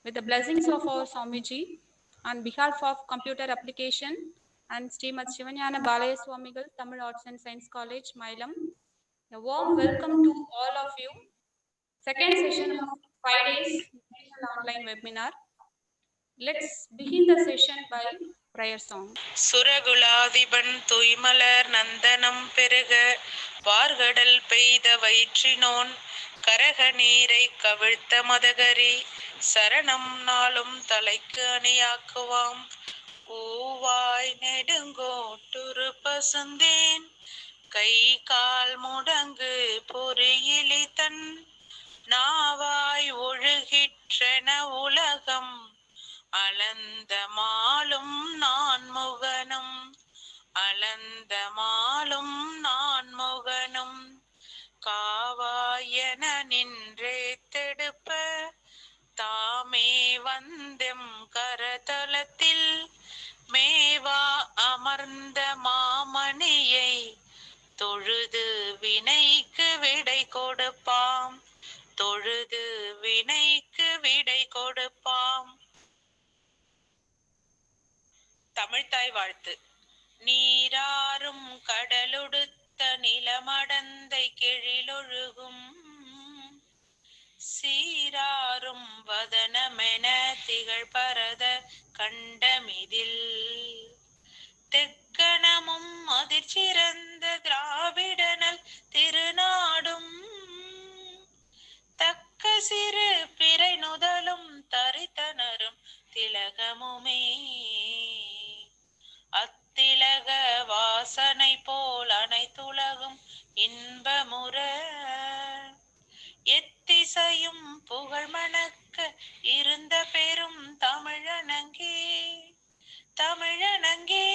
With the blessings of our Swamiji, on behalf of Computer Application and Srimad Shivanyana Balaya Swamigal, Tamil Arts and Science College, Mailam, a warm welcome to all of you. Second session of 5 days national online webinar. Let's begin the session by prayer song. சுரகுலாதிபன் துய்மலர் நந்தனம் பெருக வார்கடல் பெய்த வயிற்றினோன் கரக நீரை கவிழ்த்த மதகரி சரணம் நாளும் தலைக்கு அணியாக்குவாம் பூவாய் நெடுங்கோட்டுரு பசுந்தேன் கை கால் முடங்கு பொறியிலி தன் நாவாய் ஒழுகிற்றன உலகம் அளந்த மாலும் நான்முகனும் அளந்த மாலும் நான்முகனும் காவாயன நின்றே தெடுப்ப தாமே வந்தெம் கரதலத்தில் மேவா அமர்ந்த மாமணியை தொழுது வினைக்கு விடை கொடுப்பாம் தொழுது வினைக்கு விடை கொடுப்பாம். தமிழ்த்தாய் வாழ்த்து. நீராறும் கடலுடுத்த நிலமடந்தை கெழிலொழுகும் சீராறும் வதனமென திகழ் பரத கண்டமிதில் தெக்கணமும் அதிர்ச்சிறந்த திராவிடனல் திருநாடும் தக்க சிறு பிறை நுதலும் தரித்தனரும் திலகமுமே அத்திலக வாசனை போல் அனைத்துலகும் இன்பமுற எத்திசையும் புகழ் மணக்க இருந்த பெரும் தமிழனங்கே தமிழனங்கே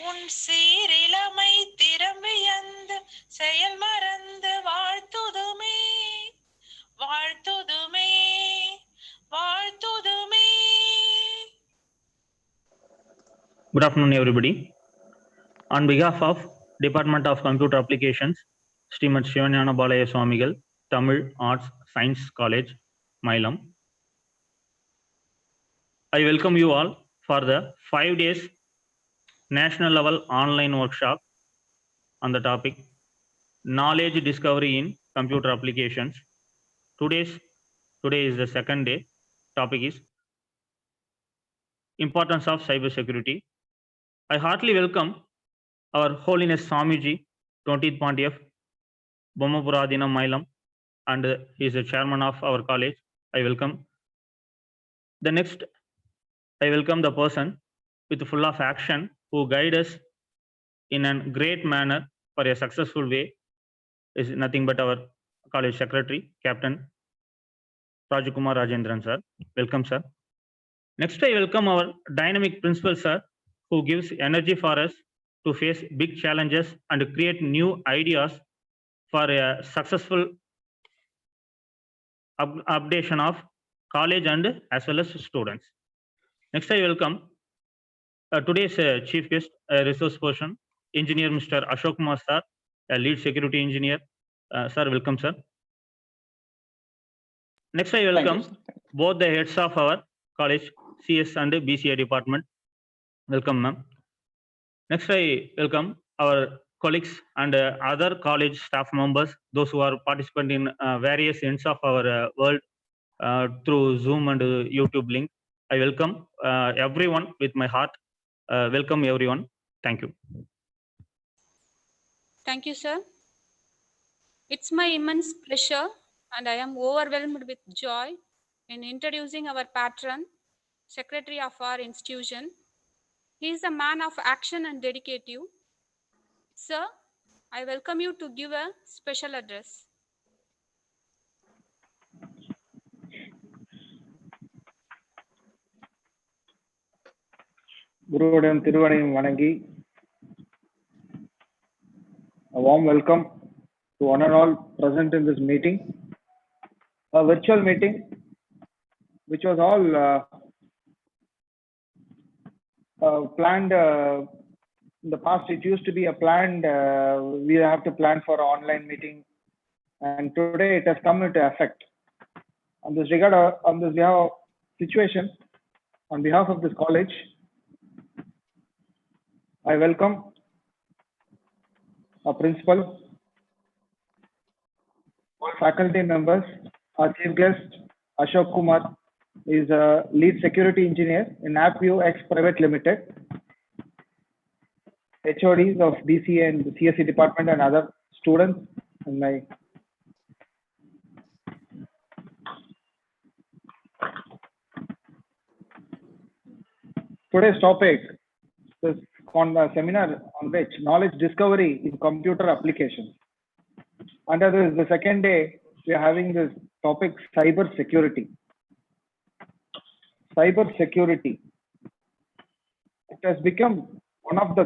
உன் சீரிலமை திறம்பியந்து செயல் மறந்து வாழ்த்துதுமே வாழ்த்துதுமே வாழ்த்துதுமே. Good afternoon, everybody. On behalf of Department of Computer Applications, Srimad Shivanyana Balaya Swamigal, Tamil Arts Science College, Mailam, I welcome you all for the 5 days national level online workshop on the topic Knowledge Discovery in Computer Applications. Today is the second day. Topic is Importance of Cybersecurity. I heartily welcome our Holiness Swamiji, 20th Pontiff, Bommapuradinam Mailam, and he is the chairman of our college. I welcome. The next, I welcome the person with full of action who guide us in a great manner for a successful way is nothing but our college secretary, Captain Rajakumar Rajendran sir. Welcome, sir. Next, I welcome our dynamic principal sir, who gives energy for us to face big challenges and create new ideas for a successful updation of college and as well as students. Next, I welcome today's chief guest, resource person, engineer Mr. Ashok Kumar sir, a lead security engineer. Sir, welcome, sir. Next, I welcome both the heads of our college, CS and BCA department. Welcome, ma'am. Next, I welcome our colleagues and other college staff members, those who are participating in various ends of our world through Zoom and YouTube link. I welcome everyone with my heart. Welcome, everyone. Thank you. Thank you, sir. It's my immense pleasure and I am overwhelmed with joy in introducing our patron, secretary of our institution. He is a man of action and dedicative. Sir, I welcome you to give a special address. Guruvadan Thiruvanayum Vanangi. A warm welcome to one and all present in this meeting. A virtual meeting which was all planned in the past. It used to be a planned, we have to plan for an online meeting, and today it has come into effect. On this regard, on this behalf, situation, on behalf of this college, I welcome our principal, all faculty members, our chief guest, Ashok Kumar, is a lead security engineer in AppUX Private Limited, HODs of DCA and CSE department and other students, and my today's topic is on the seminar on which knowledge discovery in computer applications. Under this, the second day, we are having this topic, cyber security. Cyber security. It has become one of the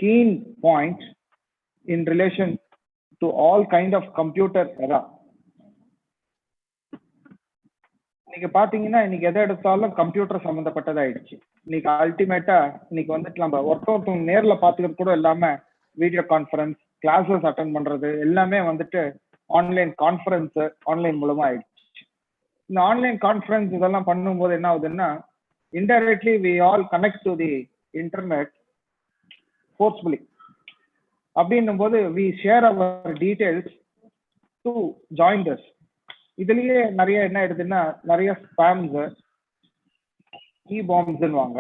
keen points in relation to all kind of computer era. இன்னைக்கு பாத்தீங்கன்னா இன்னைக்கு எதை எடுத்தாலும் computer சம்பந்தப்பட்டதாயிடுச்சு. இன்னைக்கு அல்டிமேட்டா இன்னைக்கு வந்துட்டு நம்ம ஒருத்தவங்க நேர்ல பாத்துக்கிறது கூட இல்லாம வீடியோ கான்ஃபரன்ஸ், கிளாஸஸ் அட்டென்ட் பண்றது எல்லாமே வந்துட்டு ஆன்லைன் கான்ஃபரன்ஸ், ஆன்லைன் மூலமா ஆயிடுச்சு. இந்த ஆன்லைன் கான்ஃபரன்ஸ் இதெல்லாம் பண்ணும்போது என்ன ஆகுதுன்னா, indirectly we all connect to the internet forcefully. அப்படின்னும் போது we share our details to join this. இதுலயே நிறைய என்ன ஆயிடுதுன்னா, நிறைய ஸ்பேம்ஸ், பாம்ஸ் வாங்க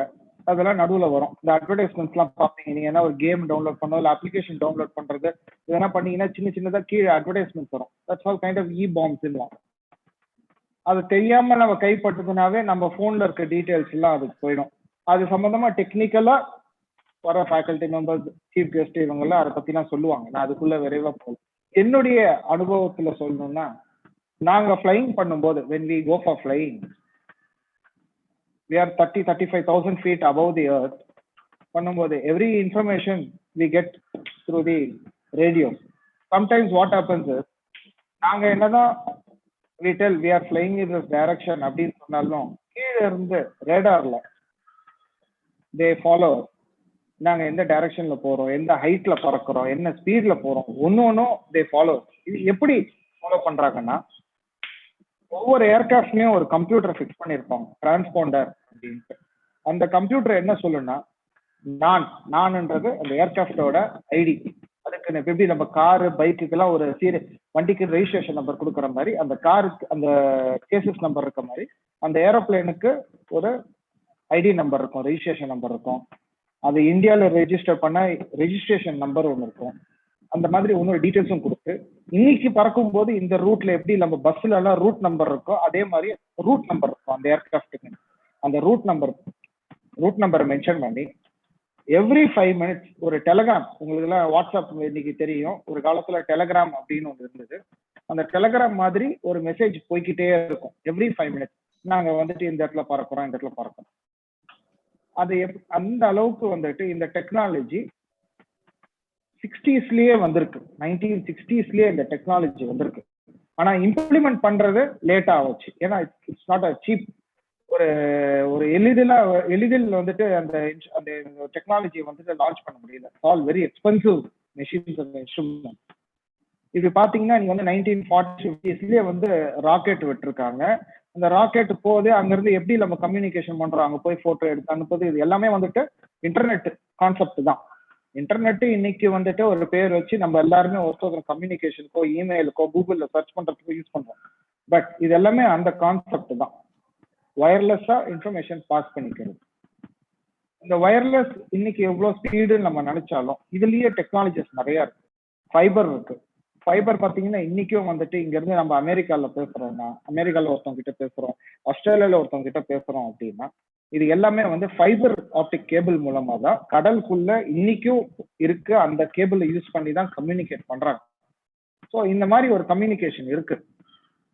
அதெல்லாம் நடுவுல வரும். இந்த அட்வர்டைஸ்மெண்ட்ஸ் எல்லாம் பாப்பீங்க, நீங்க என்ன ஒரு கேம் டவுன்லோட் பண்ணோ இல்ல அப்ளிகேஷன் டவுன்லோட் பண்றது இதெல்லாம் பண்ணீங்கன்னா சின்ன சின்னதா கீழே அட்வர்டைஸ்மெண்ட்ஸ் வரும். That's all kind of bombs வாங்க. அது தெரியாம நம்ம கைப்பட்டதுனாவே நம்ம போன்ல இருக்க டீடைல்ஸ் எல்லாம் அதுக்கு போயிடும். அது சம்பந்தமா டெக்னிக்கலா வர ஃபேக்கல்டி மெம்பர்ஸ், சீஃப் கெஸ்ட் இவங்க எல்லாம் அதை பத்தி எல்லாம் சொல்லுவாங்க. நான் அதுக்குள்ள விரைவா போகும். என்னுடைய அனுபவத்துல சொல்லணும்னா, நாங்க ஃபிளைங் பண்ணும்போது when we go for flying, we are 35,000 feet above the earth. பண்ணும்போது every information we get through the radio. Sometimes what happens is, நாங்க என்னதான் we tell we are flying in this direction அப்படின்னு சொன்னாலும் கீழே இருந்து ரேடார்ல they follow us. நாங்க எந்த டைரக்ஷன்ல போறோம், எந்த ஹைட்ல பறக்கிறோம், என்ன ஸ்பீட்ல போறோம், ஒன்னும் they follow us. இது எப்படி ஃபாலோ பண்றாங்கன்னா, ஒவ்வொரு ஏர்கிராஃப்ட்லயும் ஒரு கம்ப்யூட்டர் ஃபிக்ஸ் பண்ணிருப்பாங்க, டிரான்ஸ்பாண்டர் அப்படின்ட்டு. அந்த கம்ப்யூட்டர் என்ன சொல்லுன்னா, நான்ன்றது அந்த ஏர்கிராஃப்டோட ஐடி. அதுக்கு எப்படி நம்ம காரு, பைக்குக்கெல்லாம் ஒரு வண்டிக்கு ரெஜிஸ்ட்ரேஷன் நம்பர் கொடுக்குற மாதிரி, அந்த காருக்கு அந்த கேசஸ் நம்பர் இருக்க மாதிரி அந்த ஏரோப்ளேனுக்கு ஒரு ஐடி நம்பர் இருக்கும், ரெஜிஸ்ட்ரேஷன் நம்பர் இருக்கும். அது இந்தியாவில ரெஜிஸ்டர் பண்ண ரெஜிஸ்ட்ரேஷன் நம்பர் ஒன்று இருக்கும். அந்த மாதிரி ஒன்னொரு டீட்டெயில்ஸும் கொடுத்து, இன்னைக்கு பறக்கும் போது இந்த ரூட்ல எப்படி நம்ம பஸ்ல எல்லாம் ரூட் நம்பர் இருக்கோ அதே மாதிரி ரூட் நம்பர் இருக்கும் அந்த ஏர்கிராஃப்டுக்கு. அந்த ரூட் நம்பரை மென்ஷன் பண்ணி எவ்ரி 5 minutes ஒரு டெலகிராம், உங்களுக்கு எல்லாம் வாட்ஸ்அப் இன்னைக்கு தெரியும், ஒரு காலத்துல டெலகிராம் அப்படின்னு ஒன்று இருந்தது. அந்த டெலகிராம் மாதிரி ஒரு மெசேஜ் போய்கிட்டே இருக்கும் எவ்ரி 5 minutes. நாங்க வந்துட்டு இந்த இடத்துல பறக்கிறோம், இந்த இடத்துல பறக்கிறோம். அது அந்த அளவுக்கு வந்துட்டு இந்த டெக்னாலஜி 60ஸ்லயே வந்திருக்கு. 1960ஸ்லயே இந்த டெக்னாலஜி வந்திருக்கு. ஆனா இம்ப்ளிமெண்ட் பண்றது லேட்டா ஆச்சு. ஏன்னா இட்ஸ் நாட் அ சீப். ஒரு எளிதில் வந்துட்டு அந்த டெக்னாலஜியை வந்துட்டு லான்ச் பண்ண முடியல. All very expensive machines and instrument. இது பாத்தீங்கன்னா நீங்க வந்து 1940s வந்து ராக்கெட் விட்டுருக்காங்க. அந்த ராக்கெட் போது அங்கிருந்து எப்படி நம்ம கம்யூனிகேஷன் பண்றோம், அங்க போய் போட்டோ எடுத்து அனுப்புறது, இது எல்லாமே வந்துட்டு இன்டர்நெட் கான்செப்ட் தான். இன்டர்நெட் இன்னைக்கு வந்துட்டு ஒரு பேர் வச்சு நம்ம எல்லாருமே ஒருத்தர் கம்யூனிகேஷனுக்கோ, இமெயிலுக்கோ, கூகுள்ல சர்ச் பண்றதுக்கோ யூஸ் பண்றோம். பட் இது எல்லாமே அந்த கான்செப்ட் தான். வயர்லெஸ்ஸா இன்ஃபர்மேஷன் பாஸ் பண்ணிக்கிறது. இந்த வயர்லெஸ் இன்னைக்கு எவ்வளவு ஸ்பீடுன்னு நம்ம நினைச்சாலும் இதுலயே டெக்னாலஜிஸ் நிறைய இருக்கு. ஃபைபர் இருக்கு. ஃபைபர் பாத்தீங்கன்னா இன்னைக்கும் வந்துட்டு இங்க இருந்து நம்ம அமெரிக்கால பேசுறோம்னா, அமெரிக்கால ஒருத்தவங்க கிட்ட பேசுறோம், ஆஸ்திரேலியால ஒருத்தவங்க கிட்ட பேசுறோம் அப்படின்னா, இது எல்லாமே வந்து ஃபைபர் ஆப்டிக் கேபிள் மூலமா தான் கடலுக்குள்ள இன்னைக்கும் இருக்கு. அந்த கேபிளை யூஸ் பண்ணி தான் கம்யூனிகேட் பண்றாங்க. ஸோ இந்த மாதிரி ஒரு கம்யூனிகேஷன் இருக்கு.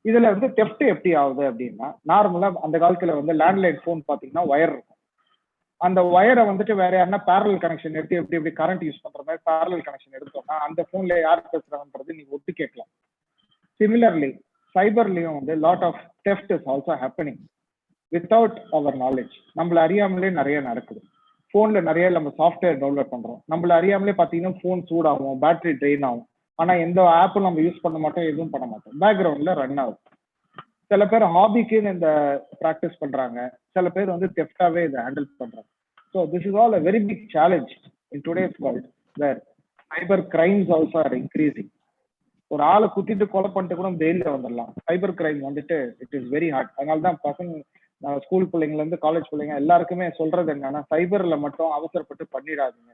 இதுல வந்து தெஃப்ட் எப்படி ஆகுது அப்படின்னா, நார்மலா அந்த காலத்துல வந்து லேண்ட்லைன் போன் பாத்தீங்கன்னா ஒயர் இருக்கும். அந்த ஒயரை வந்துட்டு வேற யாருன்னா பேரலல் கனெக்ஷன் எடுத்து எப்படி கரண்ட் யூஸ் பண்ற மாதிரி பேரலல் கனெக்ஷன் எடுத்தோம்னா அந்த போன்ல யார் பேசுறாங்கன்றது நீங்க ஒட்டு கேட்கலாம். சிமிலர்லி சைபர்லயும் வந்து lot of theft is also happening without our knowledge. நம்மள அறியாமலே நிறைய நடக்குது. போன்ல நிறைய நம்ம சாஃப்ட்வேர் டவுன்லோட் பண்றோம். நம்மள அறியாமலே பாத்தீங்கன்னா போன் சூடாகும், பேட்டரி ட்ரெயின் ஆகும். ஆனா எந்த ஆப்பும் நம்ம யூஸ் பண்ண மாட்டோம், எதுவும் பண்ண மாட்டோம், பேக்ரவுண்ட்ல ரன் ஆகும். சில பேர் ஹாபிக்குன்னு இந்த ப்ராக்டிஸ் பண்றாங்க, சில பேர் வந்து தெஃப்டாவே இதை ஹேண்டில் பண்றாங்க. So this is all a very big challenge in today's world where cyber crimes also are increasing. ஒரு ஆளை குத்திட்டு கொலை பண்ணிட்டு கூட ஜெயிலில் வந்துடலாம். சைபர் கிரைம் வந்துட்டு இட் இஸ் வெரி ஹார்ட். அதனால தான் பசங்க, ஸ்கூல் பிள்ளைங்கல இருந்து காலேஜ் பிள்ளைங்க எல்லாருக்குமே சொல்றது என்னன்னா, சைபர்ல மட்டும் அவசரப்பட்டு பண்ணிடாதீங்க.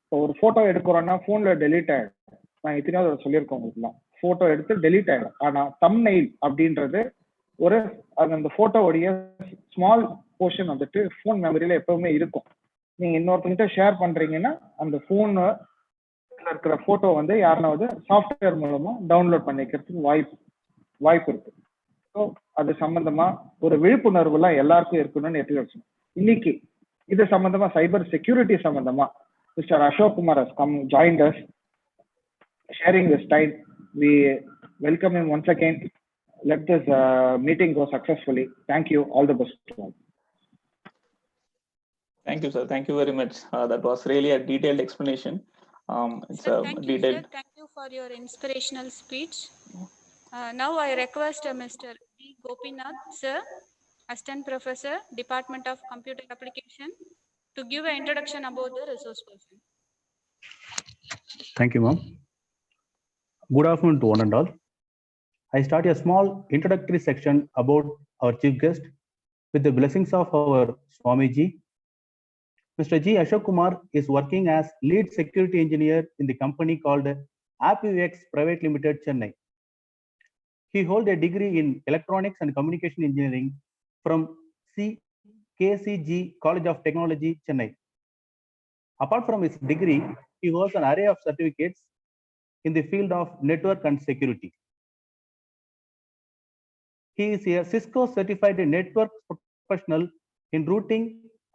இப்போ ஒரு போட்டோ எடுக்கிறோம்னா போன்ல டெலீட் ஆயிடும். நான் எத்தனையாவது சொல்லியிருக்கேன் உங்களுக்குலாம், போட்டோ எடுத்து டெலீட் ஆயிடும். ஆனா தம்ப்நெயில் அப்படின்றது ஒரு அந்த போட்டோவுடைய ஸ்மால் போர்ஷன் வந்துட்டு போன் மெமரியில எப்பவுமே இருக்கும். நீங்க இன்னொருத்தங்கிட்ட ஷேர் பண்றீங்கன்னா அந்த போன்ல இருக்கிற போட்டோ வந்து யாருனாவது சாஃப்ட்வேர் மூலமா டவுன்லோட் பண்ணிக்கிறதுக்கு வாய்ப்பு இருக்கு. ஸோ அது சம்பந்தமா ஒரு விழிப்புணர்வு எல்லாம் எல்லாருக்கும் இருக்கணும்னு எடுத்து வச்சோம். இன்னைக்கு இது சம்பந்தமா சைபர் செக்யூரிட்டி சம்பந்தமா mister Ashok Kumar has come joined us sharing this time. We welcome him once again. Let this meeting go successfully. Thank you. All the best to all. Thank you, sir. Thank you very much. That was really a detailed explanation. It's Sir, a thank detailed. you, sir. Thank you for your inspirational speech. Now I request Mr. B. Gopinath, sir, Assistant Professor, Department of Computer Application, to give an introduction about the resource person. Thank you, ma'am. Good afternoon to one and all. I start a small introductory section about our chief guest with the blessings of our Swamiji. Mr. G. Ashok Kumar is working as lead security engineer in the company called AppUX Private Limited, Chennai. He holds a degree in electronics and communication engineering from KCG College of Technology, Chennai. Apart from his degree, he holds an array of certificates in the field of network and security. He is a Cisco certified network professional in routing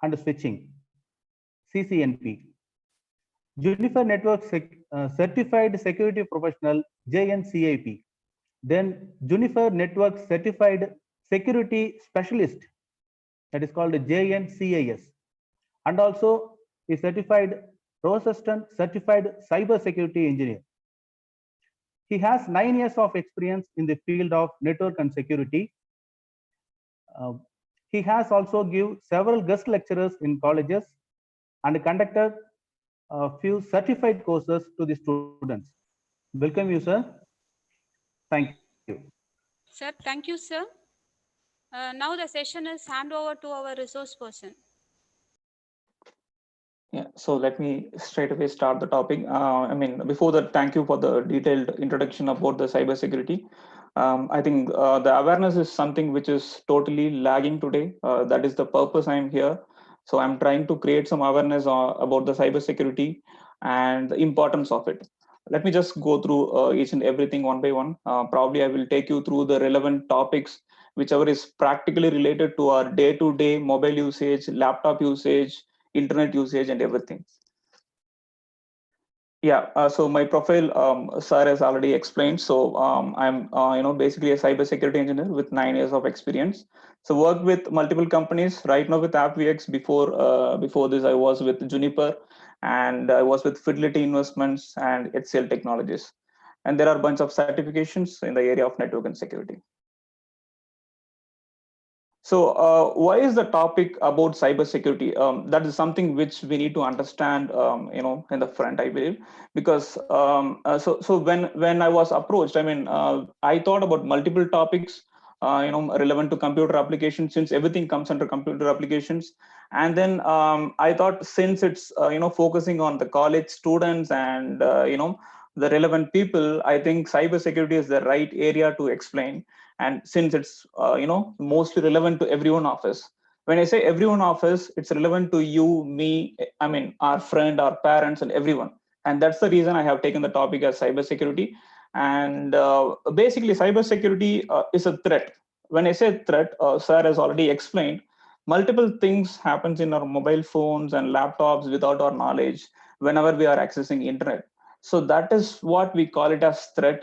and switching, CCNP. Juniper Network certified security professional, JNCIP. Then Juniper Network certified security specialist, that is called JNCIS. And also a certified Roserston certified cyber security engineer. He has 9 years of experience in the field of network and security. He has also given several guest lectures in colleges and conducted a few certified courses to the students. Welcome you, sir. Thank you. Sir, thank you, sir. Now the session is hand over to our resource person. Yeah, so let me straight away start the topic. Before that, thank you for the detailed introduction about the cybersecurity. I think the awareness is something which is totally lagging today. That is the purpose I'm here. So I'm trying to create some awareness about the cybersecurity and the importance of it. Let me just go through each and everything one by one. Probably I will take you through the relevant topics, whichever is practically related to our day-to-day mobile usage, laptop usage, internet usage, and everything. Yeah, so my profile, sir has already explained. So I'm basically a cybersecurity engineer with 9 years of experience. So worked with multiple companies. Right now with AppVX. Before this, I was with Juniper, and I was with Fidelity Investments and HCL Technologies. And there are a bunch of certifications in the area of network and security. So why is the topic about cybersecurity? That is something which we need to understand, in the front, I believe, because so when I was approached, I thought about multiple topics, relevant to computer applications, since everything comes under computer applications. And then I thought, since it's focusing on the college students and the relevant people, I think cybersecurity is the right area to explain. And since it's mostly relevant to everyone of us, when I say everyone of us, it's relevant to you, me, our friend, our parents, and everyone. And that's the reason I have taken the topic as cybersecurity. And basically, cybersecurity is a threat. When I say threat, sir has already explained, multiple things happens in our mobile phones and laptops without our knowledge whenever we are accessing internet. So that is what we call it as threat.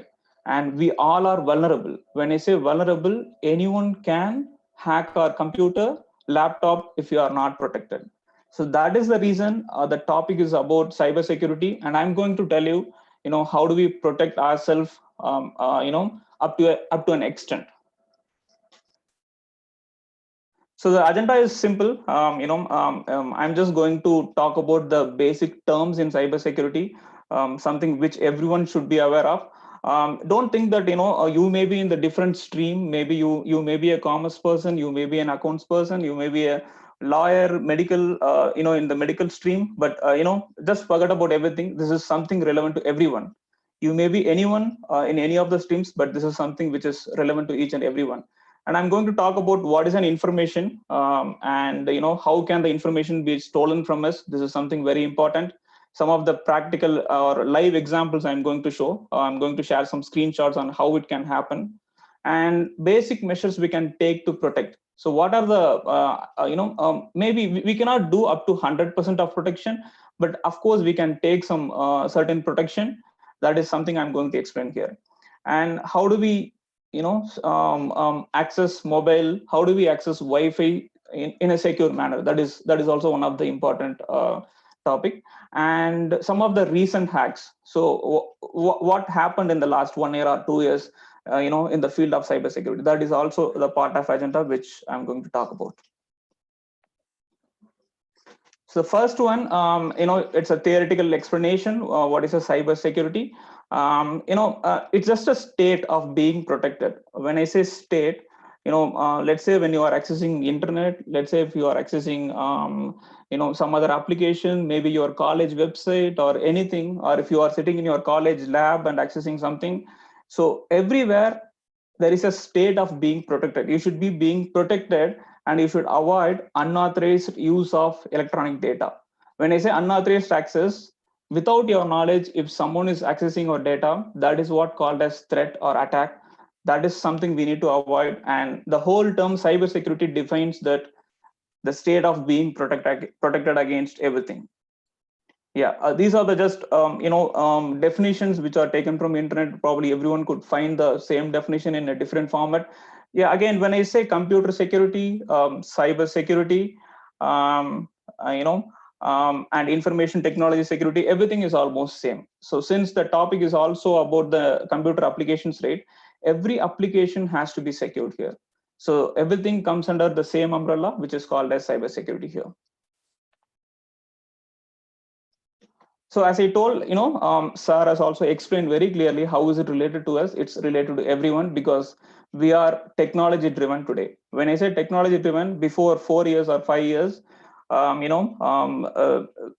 And we all are vulnerable. When I say vulnerable, anyone can hack our computer, laptop, if you are not protected. So that is the reason the topic is about cybersecurity. And I'm going to tell you, how do we protect ourselves, up to an extent. So the agenda is simple. I'm just going to talk about the basic terms in cybersecurity, something which everyone should be aware of. Don't think that you may be in the different stream. Maybe you may be a commerce person, you may be an accounts person, you may be a lawyer, medical, in the medical stream. But just forget about everything. This is something relevant to everyone. You may be anyone in any of the streams, but this is something which is relevant to each and everyone. And I'm going to talk about what is an information, and how can the information be stolen from us. This is something very important. Some of the practical or live examples I'm going to show. I'm going to share some screenshots on how it can happen, and basic measures we can take to protect. So what are the maybe we cannot do up to 100% of protection, but of course we can take some certain protection. That is something I'm going to explain here. And how do we access mobile? How do we access Wi-Fi in a secure manner? That is also one of the important topic. And some of the recent hacks. So what happened in the last 1 year or 2 years, in the field of cybersecurity? That is also the part of agenda which I'm going to talk about. So the first one, it's a theoretical explanation. What is a cybersecurity? It's just a state of being protected. When I say state, let's say when you are accessing internet, let's say if you are accessing, some other application, maybe your college website or anything, or if you are sitting in your college lab and accessing something. So everywhere there is a state of being protected. You should be being protected, and you should avoid unauthorized use of electronic data. When I say unauthorized access, without your knowledge, if someone is accessing your data, that is what called as threat or attack. That is something we need to avoid. And the whole term cybersecurity defines that the state of being protected against everything. Yeah, these are the just definitions which are taken from internet. Probably everyone could find the same definition in a different format. Yeah, again, when I say computer security, cyber security, and information technology security, everything is almost same. So since the topic is also about the computer applications, right, every application has to be secured here. So everything comes under the same umbrella, which is called as cyber security here. So as I told, Sir has also explained very clearly how is it related to us. It's related to everyone because we are technology driven today. When I say technology driven, before 4 years or 5 years,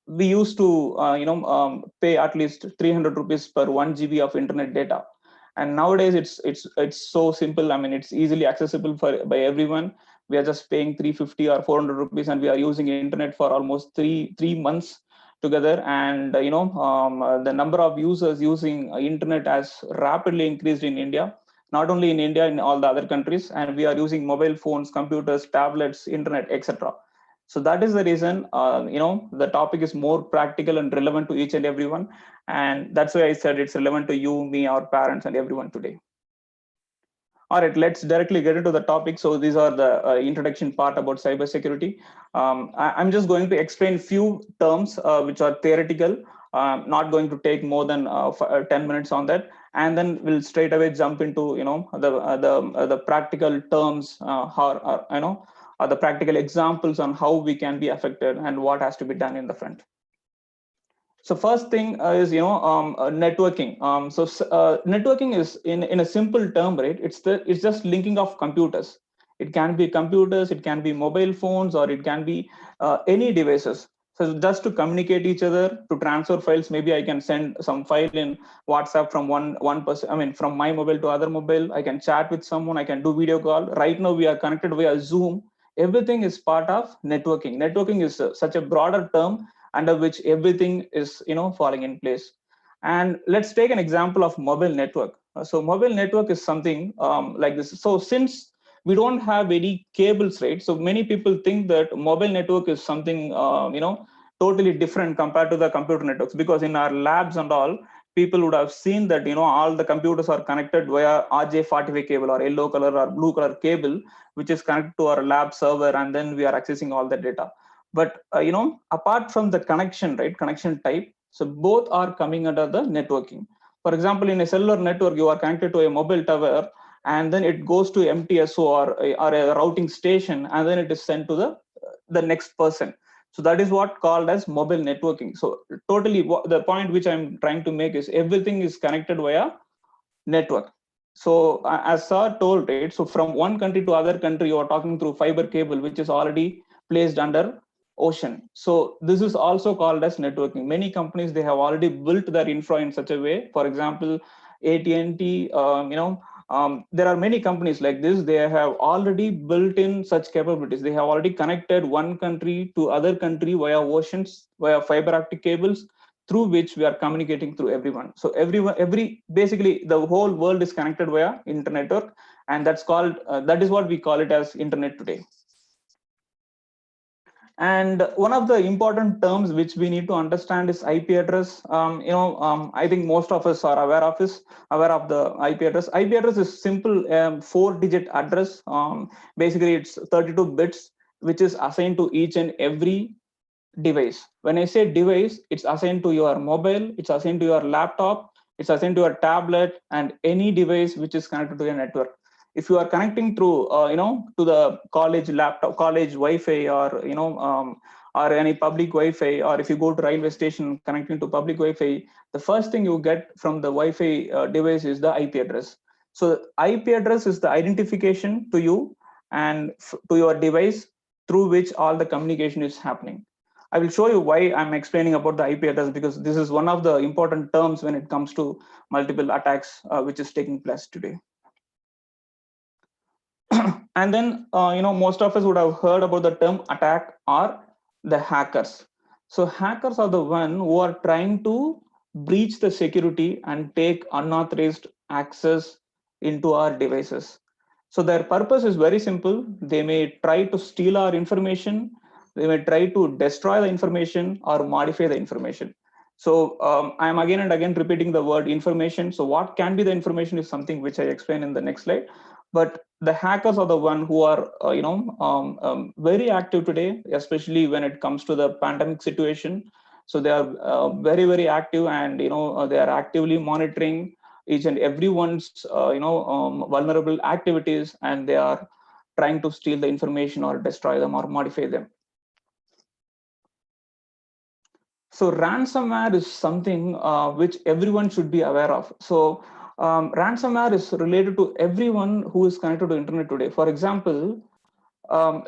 we used to pay at least 300 rupees per 1 GB of internet data. And nowadays it's so simple. I mean, it's easily accessible by everyone. We are just paying 350 or 400 rupees, and we are using internet for almost three months together. And the number of users using internet has rapidly increased in India, not only in India, in all the other countries. And we are using mobile phones, computers, tablets, internet, etc. So that is the reason the topic is more practical and relevant to each and everyone. And that's why I said it's relevant to you, me, our parents, and everyone today. All right, let's directly get into the topic. So these are the introduction part about cybersecurity. I'm just going to explain few terms which are theoretical. Not going to take more than 10 minutes on that, and then we'll straight away jump into the practical terms, the practical examples on how we can be affected and what has to be done in the front. So first thing is networking. Networking is in a simple term, right? It's just linking of computers. It can be computers, it can be mobile phones, or it can be any devices. So just to communicate each other, to transfer files. Maybe I can send some file in WhatsApp from one person. I mean, from my mobile to other mobile. I can chat with someone. I can do video call. Right now we are connected via Zoom. Everything is part of networking. Networking is such a broader term under which everything is falling in place. And let's take an example of mobile network. So mobile network is something like this. So since we don't have any cables, right? So many people think that mobile network is something totally different compared to the computer networks, because in our labs and all, people would have seen that all the computers are connected via RJ45 cable or yellow color or blue color cable, which is connected to our lab server, and then we are accessing all the data. But apart from the connection, right, connection type, so both are coming under the networking. For example, in a cellular network, you are connected to a mobile tower, and then it goes to MTSO or a routing station, and then it is sent to the next person. So that is what called as mobile networking. So totally, the point which I'm trying to make is everything is connected via network. So as sir told, right, so from one country to other country, you are talking through fiber cable, which is already placed under ocean. So this is also called as networking. Many companies, they have already built their infra in such a way. For example, AT&T, there are many companies like this. They have already built in such capabilities. They have already connected one country to other country via oceans, via fiber optic cables, through which we are communicating through everyone. So basically the whole world is connected via internet network, and that's called that is what we call it as internet today. And one of the important terms which we need to understand is IP address. I think most of us are aware of the IP address. IP address is simple 4-digit address. Basically, it's 32 bits, which is assigned to each and every device. When I say device, it's assigned to your mobile, it's assigned to your laptop, it's assigned to your tablet, and any device which is connected to your network. If you are connecting through to the college laptop, college Wi-Fi, or or any public Wi-Fi, or if you go to railway station connecting to public Wi-Fi, the first thing you get from the Wi-Fi device is the IP address. So IP address is the identification to you and to your device through which all the communication is happening. I will show you why I'm explaining about the IP address, because this is one of the important terms when it comes to multiple attacks which is taking place today. And then most of us would have heard about the term attack or the hackers. So hackers are the one who are trying to breach the security and take unauthorized access into our devices. So their purpose is very simple. They may try to steal our information, they may try to destroy the information or modify the information. So I am again and again repeating the word information. So what can be the information is something which I explain in the next slide. But the hackers are the one who are very active today, especially when it comes to the pandemic situation. So they are very active, and they are actively monitoring each and everyone's vulnerable activities, and they are trying to steal the information or destroy them or modify them. So ransomware is something which everyone should be aware of. So ransomware is related to everyone who is connected to internet today. For example,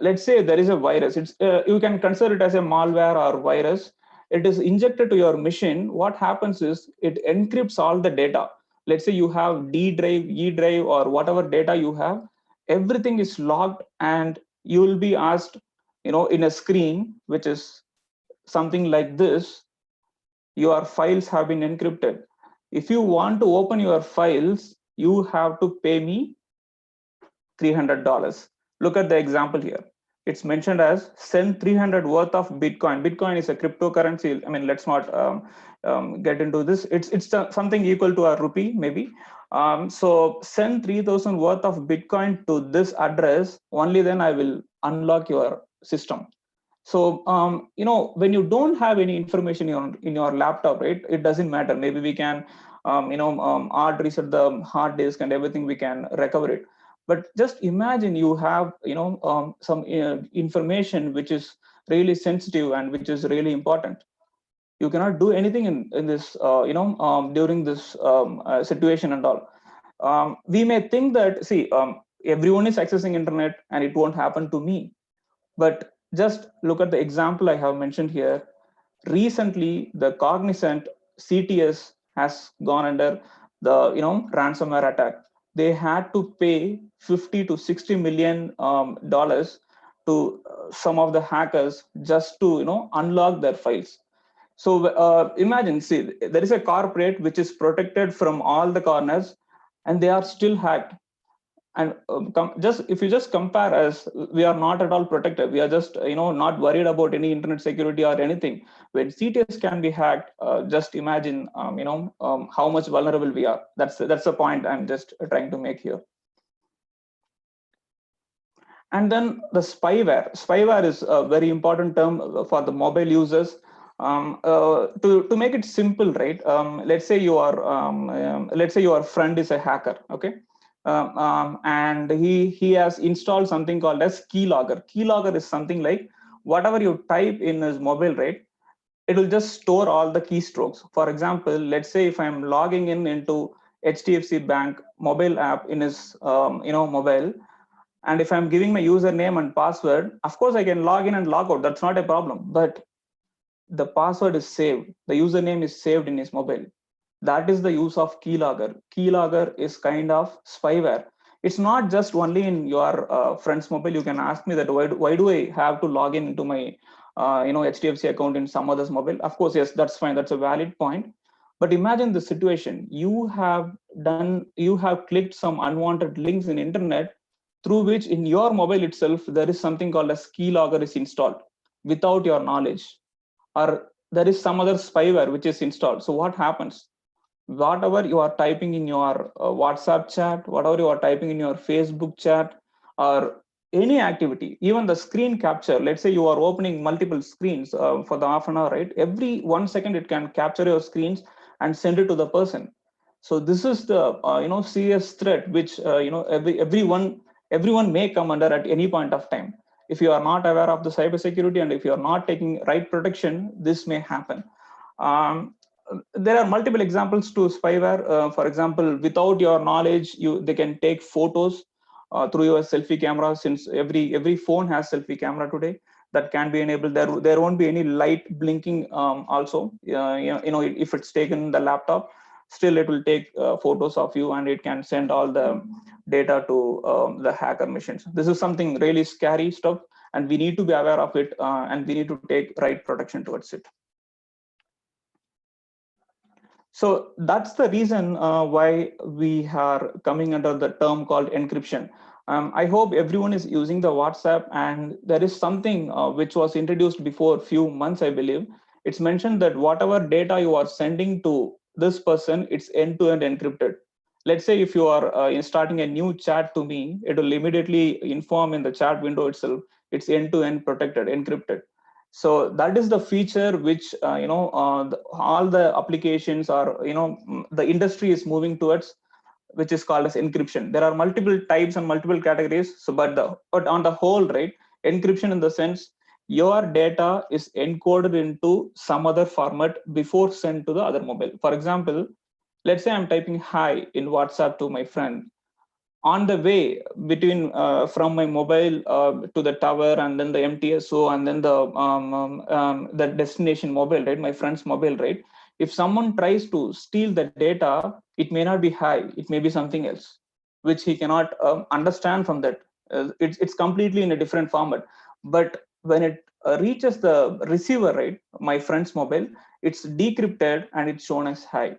let's say there is a virus. It's you can consider it as a malware or virus. It is injected to your machine. What happens is it encrypts all the data. Let's say you have D drive, E drive, or whatever data you have. Everything is logged, and you will be asked, in a screen which is something like this, your files have been encrypted. If you want to open your files, you have to pay me $300. Look at the example here. It's mentioned as send 300 worth of Bitcoin. Bitcoin is a cryptocurrency. I mean, let's not get into this. It's something equal to a rupee, maybe. So send 3,000 worth of Bitcoin to this address. Only then I will unlock your system. So when you don't have any information in your laptop, right, it doesn't matter. Maybe we can hard reset the hard disk and everything, we can recover it. But just imagine you have some information which is really sensitive and which is really important. You cannot do anything in this during this situation and all. We may think that, see, everyone is accessing internet and it won't happen to me. But just look at the example I have mentioned here. Recently, the Cognizant CTS has gone under the ransomware attack. They had to pay 50 to 60 million dollars to some of the hackers just to unlock their files. So imagine, see, there is a corporate which is protected from all the corners, and they are still hacked. And if you just compare us, we are not at all protected. We are just not worried about any internet security or anything. When CTS can be hacked, just imagine how much vulnerable we are. That's the point I'm just trying to make here. And then the spyware. Spyware is a very important term for the mobile users. To make it simple, right? Let's say your friend is a hacker. Okay. and he has installed something called as keylogger. Keylogger is something like whatever you type in his mobile, right? It will just store all the keystrokes. For example, let's say if I'm logging in into HDFC Bank mobile app in his mobile, and if I'm giving my username and password, of course I can log in and log out. That's not a problem. But the password is saved. The username is saved in his mobile. That is the use of keylogger. Keylogger is kind of spyware. It's not just only in your friend's mobile. You can ask me that why do I have to log in into my HDFC account in some other's mobile? Of course, yes, that's fine. That's a valid point. But imagine the situation. You have clicked some unwanted links in internet through which in your mobile itself there is something called as keylogger is installed without your knowledge, or there is some other spyware which is installed. So what happens? Whatever you are typing in your WhatsApp chat, whatever you are typing in your Facebook chat, or any activity, even the screen capture, let's say you are opening multiple screens for the half an hour, right? Every 1 second it can capture your screens and send it to the person. So this is the serious threat which everyone may come under at any point of time. If you are not aware of the cybersecurity and if you are not taking right protection, this may happen. There are multiple examples to spyware. For example, without your knowledge, they can take photos through your selfie camera. Since every phone has selfie camera today, that can be enabled. There won't be any light blinking. Also, if it's taken in the laptop, still it will take photos of you and it can send all the data to the hacker machines. This is something really scary stuff, and we need to be aware of it, and we need to take right protection towards it. So that's the reason why we are coming under the term called encryption. I hope everyone is using the WhatsApp, and there is something which was introduced before a few months, I believe. It's mentioned that whatever data you are sending to this person, it's end-to-end encrypted. Let's say if you are starting a new chat to me, it will immediately inform in the chat window itself, it's end-to-end protected, encrypted. So that is the feature which all the applications are the industry is moving towards, which is called as encryption. There are multiple types and multiple categories. So but on the whole, right, encryption in the sense your data is encoded into some other format before sent to the other mobile. For example, let's say I'm typing hi in WhatsApp to my friend. On the way between from my mobile to the tower, and then the MTSO, and then the destination mobile, right, my friend's mobile, right? If someone tries to steal the data, it may not be hi, it may be something else, which he cannot understand from that. It's completely in a different format. But when it reaches the receiver, right, my friend's mobile, it's decrypted and it's shown as hi.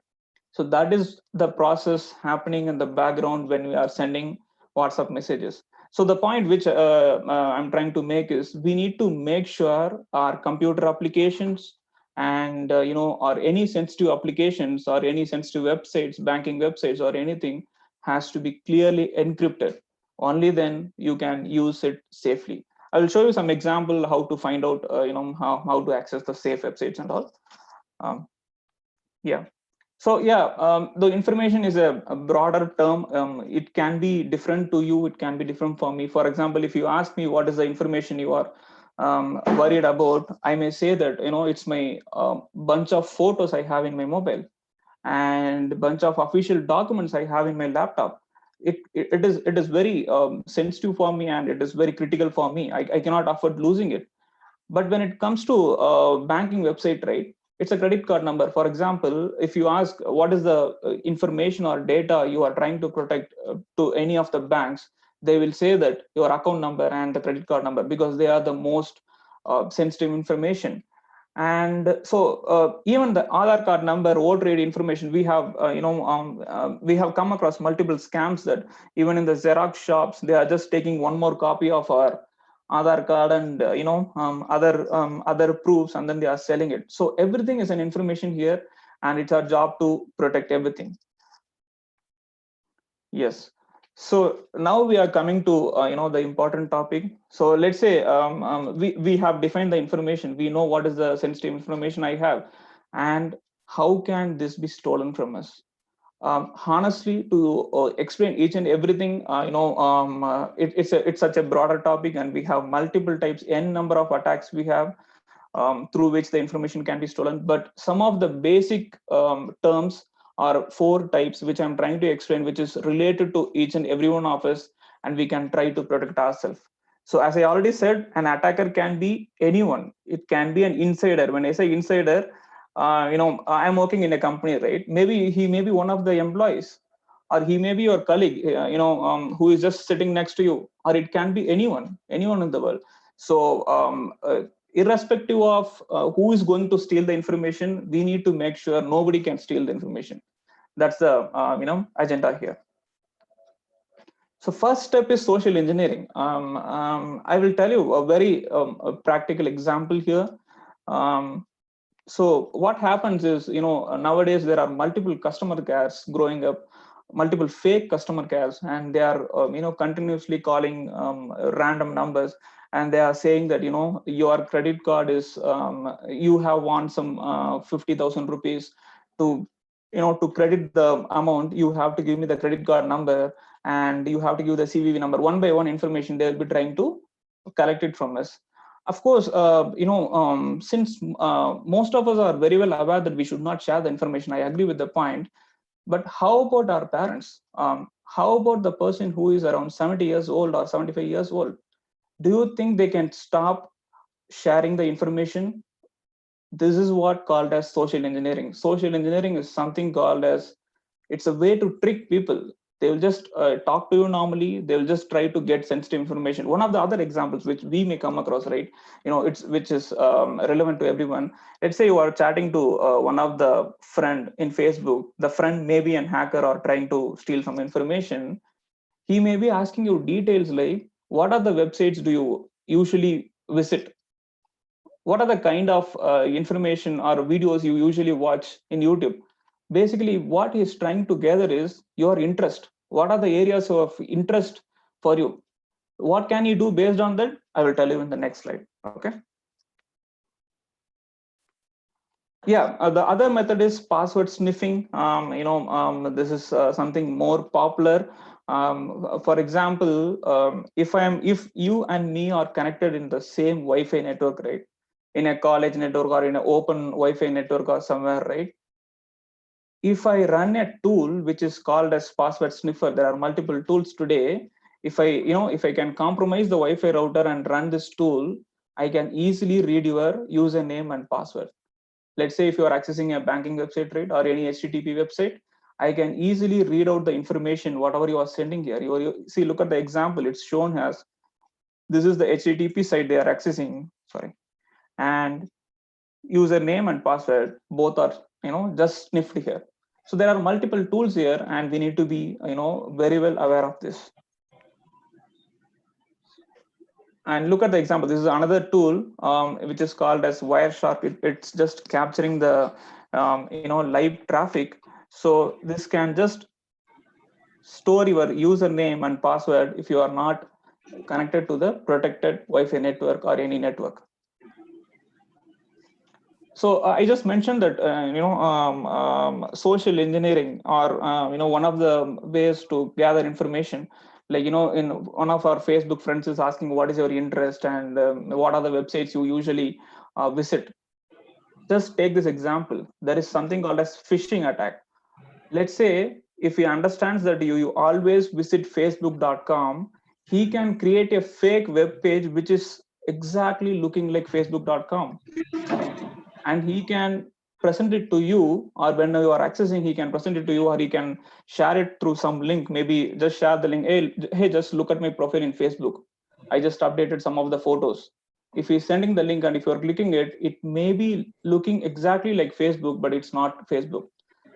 So that is the process happening in the background when we are sending WhatsApp messages. So the point which I'm trying to make is we need to make sure our computer applications and or any sensitive applications or any sensitive websites, banking websites or anything has to be clearly encrypted. Only then you can use it safely. I will show you some example how to find out how to access the safe websites and all. Yeah. So yeah, the information is a broader term. It can be different to you. It can be different for me. For example, if you ask me what is the information you are worried about, I may say that it's my bunch of photos I have in my mobile and bunch of official documents I have in my laptop. It is very sensitive for me, and it is very critical for me. I cannot afford losing it. But when it comes to banking website, right, it's a credit card number. For example, if you ask what is the information or data you are trying to protect to any of the banks, they will say that your account number and the credit card number, because they are the most sensitive information. And so even the Aadhaar card number, voter ID information, we have we have come across multiple scams that even in the Xerox shops, they are just taking one more copy of our Aadhaar card and other proofs, and then they are selling it. So everything is an information here, and it's our job to protect everything. Yes. So now we are coming to the important topic. So let's say we have defined the information. We know what is the sensitive information I have, and how can this be stolen from us? Honestly, to explain each and everything, it's such a broader topic, and we have multiple types, n number of attacks we have, through which the information can be stolen. But some of the basic terms are 4 types, which I'm trying to explain, which is related to each and every one of us, and we can try to protect ourselves. So as I already said, an attacker can be anyone. It can be an insider. When I say insider, I'm working in a company, right? Maybe he may be one of the employees, or he may be your colleague, who is just sitting next to you, or it can be anyone in the world. So irrespective of who is going to steal the information, we need to make sure nobody can steal the information. That's the agenda here. So first step is social engineering. I will tell you a very a practical example here. So what happens is, nowadays there are multiple customer cares growing up, multiple fake customer cares, and they are continuously calling random numbers, and they are saying that your credit card is you have won some 50,000 rupees. To credit the amount, you have to give me the credit card number, and you have to give the CVV number. One by one information they will be trying to collect it from us. Of course, since most of us are very well aware that we should not share the information, I agree with the point. But how about our parents? How about the person who is around 70 years old or 75 years old? Do you think they can stop sharing the information? This is what called as social engineering. Social engineering is something called as, it's a way to trick people. They will just talk to you normally. They will just try to get sensitive information. One of the other examples which we may come across, right? Which is relevant to everyone. Let's say you are chatting to one of the friend in Facebook. The friend may be an hacker or trying to steal some information. He may be asking you details like, what are the websites do you usually visit? What are the kind of information or videos you usually watch in YouTube? Basically, what he's trying to gather is your interest. What are the areas of interest for you? What can you do based on that? I will tell you in the next slide. Okay. Yeah, the other method is password sniffing. This is something more popular. For example, if you and me are connected in the same Wi-Fi network, right? In a college network or in an open Wi-Fi network or somewhere, right? If I run a tool which is called as password sniffer, there are multiple tools today. If I can compromise the Wi-Fi router and run this tool, I can easily read your username and password. Let's say if you are accessing a banking website, right, or any HTTP website, I can easily read out the information, whatever you are sending here. You see, look at the example. It's shown as, this is the HTTP site they are accessing, sorry. And username and password, both are, just sniffed here. So there are multiple tools here, and we need to be, very well aware of this. And look at the example. This is another tool which is called as Wireshark. It's just capturing the live traffic. So this can just store your username and password if you are not connected to the protected Wi-Fi network or any network. So I just mentioned that social engineering, or one of the ways to gather information. Like, in one of our Facebook friends is asking what is your interest and what are the websites you usually visit. Just take this example. There is something called as phishing attack. Let's say if he understands that you always visit facebook.com, he can create a fake web page which is exactly looking like facebook.com. And he can present it to you, or when you are accessing, he can present it to you, or he can share it through some link. Maybe just share the link. Hey, just look at my profile in Facebook. I just updated some of the photos. If he's sending the link and if you're clicking it, it may be looking exactly like Facebook, but it's not Facebook.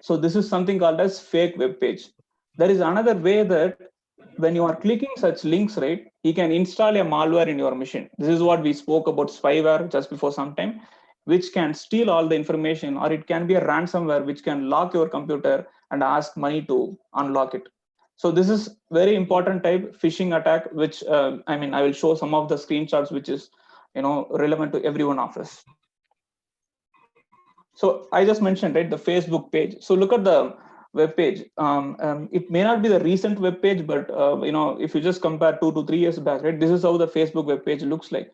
So this is something called as fake web page. There is another way that when you are clicking such links, right, he can install a malware in your machine. This is what we spoke about, spyware, just before some time, which can steal all the information, or it can be a ransomware which can lock your computer and ask money to unlock it. So this is very important type phishing attack, which I will show some of the screenshots, which is relevant to every one of us. So I just mentioned, right, the Facebook page. So look at the web page. It may not be the recent web page, but if you just compare 2 to 3 years back, right, this is how the Facebook web page looks like.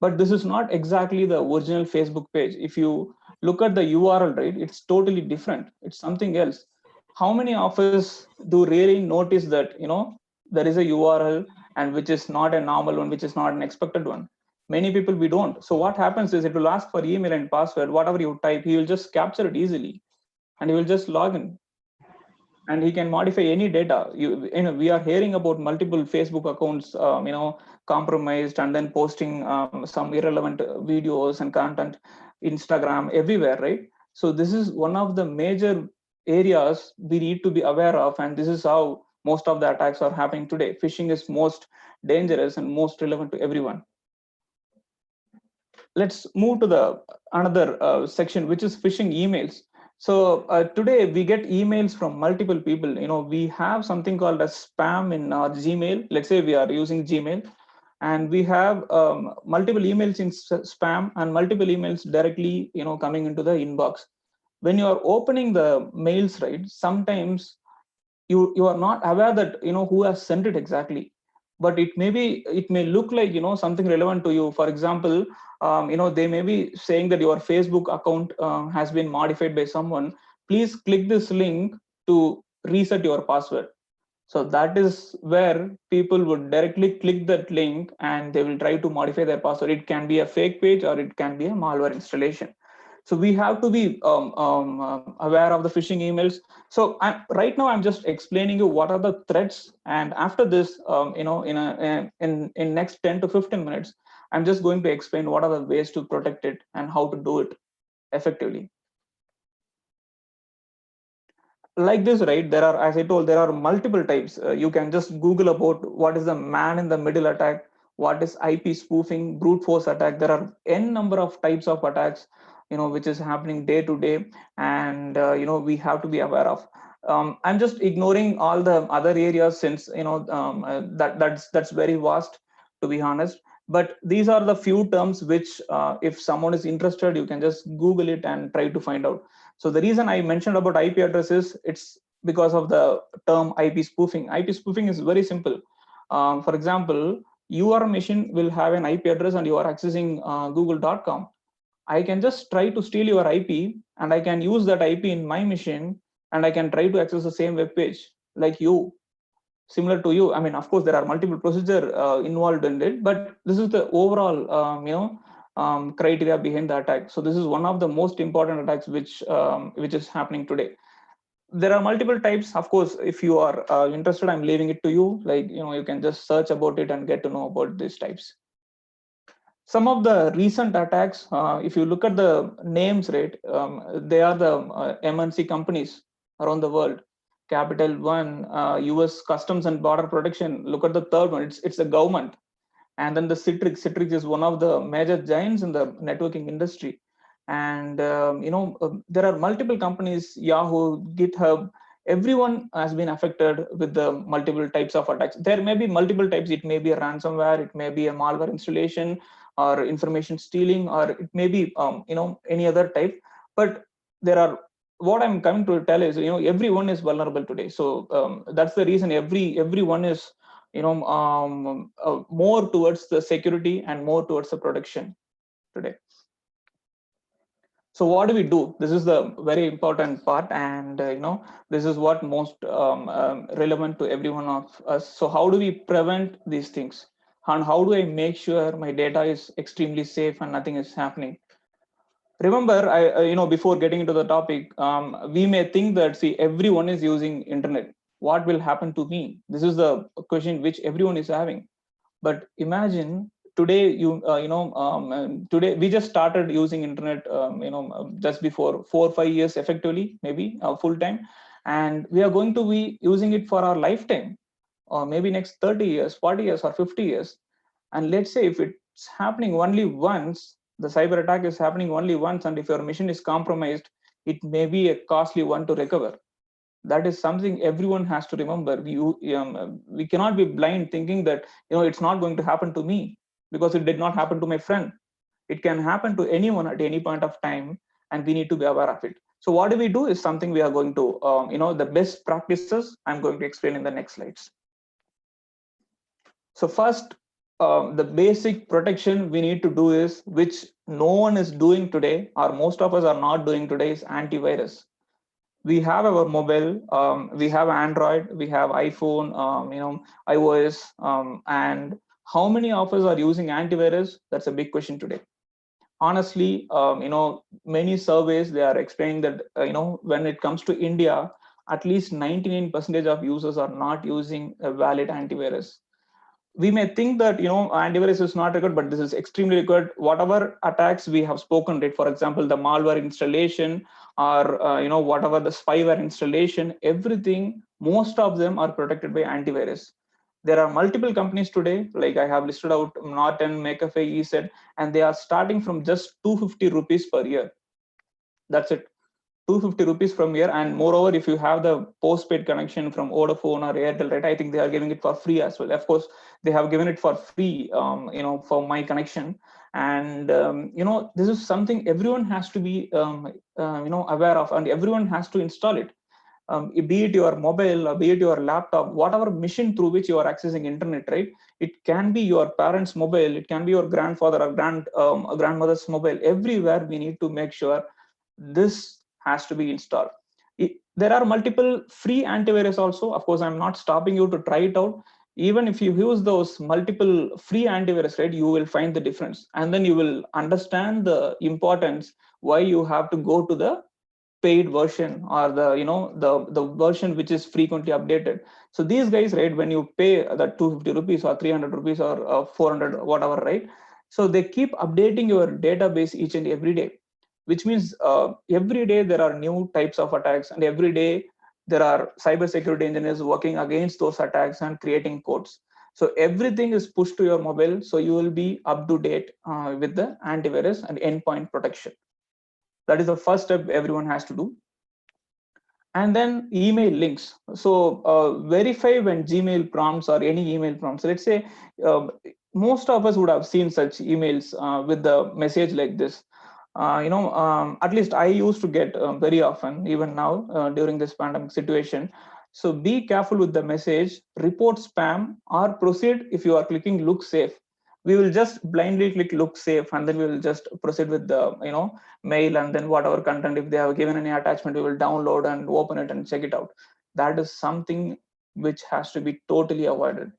But this is not exactly the original Facebook page. If you look at the URL, right, it's totally different. It's something else. How many of us do really notice that there is a URL and which is not a normal one, which is not an expected one? Many people, we don't. So what happens is it will ask for email and password. Whatever you type, he will just capture it easily, and he will just log in, and he can modify any data. We are hearing about multiple Facebook accounts compromised, and then posting some irrelevant videos and content, Instagram, everywhere, right? So this is one of the major areas we need to be aware of, and this is how most of the attacks are happening today. Phishing is most dangerous and most relevant to everyone. Let's move to the another section, which is phishing emails. So today we get emails from multiple people. We have something called a spam in our Gmail. Let's say we are using Gmail, and we have multiple emails in spam and multiple emails directly coming into the inbox. When you are opening the mails, right, sometimes you are not aware that who has sent it exactly, but it may look like something relevant to you. For example, they may be saying that your Facebook account has been modified by someone. Please click this link to reset your password. So that is where people would directly click that link and they will try to modify their password. It can be a fake page or it can be a malware installation. So we have to be aware of the phishing emails. So right now I'm just explaining you what are the threats, and after this, in next 10 to 15 minutes, I'm just going to explain what are the ways to protect it and how to do it effectively. Like this, right? There are, as I told, there are multiple types. You can just Google about what is the man in the middle attack, what is IP spoofing, brute force attack. There are n number of types of attacks, which is happening day to day, and we have to be aware of. I'm just ignoring all the other areas since that's very vast, to be honest. But these are the few terms which, if someone is interested, you can just Google it and try to find out. So the reason I mentioned about IP address is it's because of the term IP spoofing. IP spoofing is very simple. For example, your machine will have an IP address and you are accessing google.com. I can just try to steal your IP and I can use that IP in my machine, and I can try to access the same web page like you, similar to you. I mean, of course, there are multiple procedure involved in it, but this is the overall, criteria behind the attack. So this is one of the most important attacks which is happening today. There are multiple types. Of course, if you are interested, I'm leaving it to you. Like, you can just search about it and get to know about these types. Some of the recent attacks, if you look at the names, right, they are the MNC companies around the world. Capital One, US Customs and Border Protection. Look at the third one. It's the government. And then the Citrix is one of the major giants in the networking industry. And there are multiple companies, Yahoo, GitHub. Everyone has been affected with the multiple types of attacks. There may be multiple types. It may be a ransomware, it may be a malware installation, or information stealing, or it may be any other type. But there are, what I'm coming to tell is, everyone is vulnerable today. So that's the reason everyone is more towards the security and more towards the protection today. So what do we do? This is the very important part, and this is what most relevant to every one of us. So how do we prevent these things, and how do I make sure my data is extremely safe and nothing is happening? Remember, before getting into the topic, we may think that, see, everyone is using internet. What will happen to me? This is the question which everyone is having. But imagine today, today we just started using internet, just before 4 or 5 years effectively, maybe full time, and we are going to be using it for our lifetime, or maybe next 30 years, 40 years, or 50 years. And let's say if it's happening only once, the cyber attack is happening only once, and if your machine is compromised, it may be a costly one to recover. That is something everyone has to remember. We cannot be blind thinking that it's not going to happen to me, because it did not happen to my friend. It can happen to anyone at any point of time, and we need to be aware of it. So what do we do is something we are going to, the best practices I'm going to explain in the next slides. So first, the basic protection we need to do is, which no one is doing today, or most of us are not doing today, is antivirus. We have our mobile, we have Android, we have iPhone, iOS, and how many of us are using antivirus? That's a big question today. Honestly, many surveys, they are explaining that, when it comes to India, at least 99% of users are not using a valid antivirus. We may think that, antivirus is not required, but this is extremely required. Whatever attacks we have spoken, right? For example, the malware installation, or, whatever the spyware installation, everything, most of them are protected by antivirus. There are multiple companies today, like I have listed out Norton, McAfee, ESET, and they are starting from just 250 rupees per year. That's it. 250 rupees from here. And moreover, if you have the postpaid connection from Vodafone or Airtel, right, I think they are giving it for free as well. Of course, they have given it for free, for my connection. And, this is something everyone has to be, aware of, and everyone has to install it. Be it your mobile, or be it your laptop, whatever machine through which you are accessing internet, right? It can be your parents' mobile, it can be your grandfather or grandmother's mobile. Everywhere we need to make sure this has to be installed. There are multiple free antivirus also. Of course, I'm not stopping you to try it out. Even if you use those multiple free antivirus, right, you will find the difference, and then you will understand the importance why you have to go to the paid version, or the version which is frequently updated. So these guys, right, when you pay the 250 rupees or 300 rupees or 400, whatever, right, so they keep updating your database each and every day, which means every day there are new types of attacks, and every day there are cybersecurity engineers working against those attacks and creating codes. So everything is pushed to your mobile, so you will be up to date with the antivirus and endpoint protection. That is the first step everyone has to do. And then email links. So verify when Gmail prompts or any email prompts. Let's say most of us would have seen such emails with the message like this. At least I used to get very often, even now during this pandemic situation. So be careful with the message, report spam, or proceed if you are clicking look safe. We will just blindly click look safe, and then we will just proceed with the mail, and then whatever content, if they have given any attachment, we will download and open it and check it out. That is something which has to be totally avoided.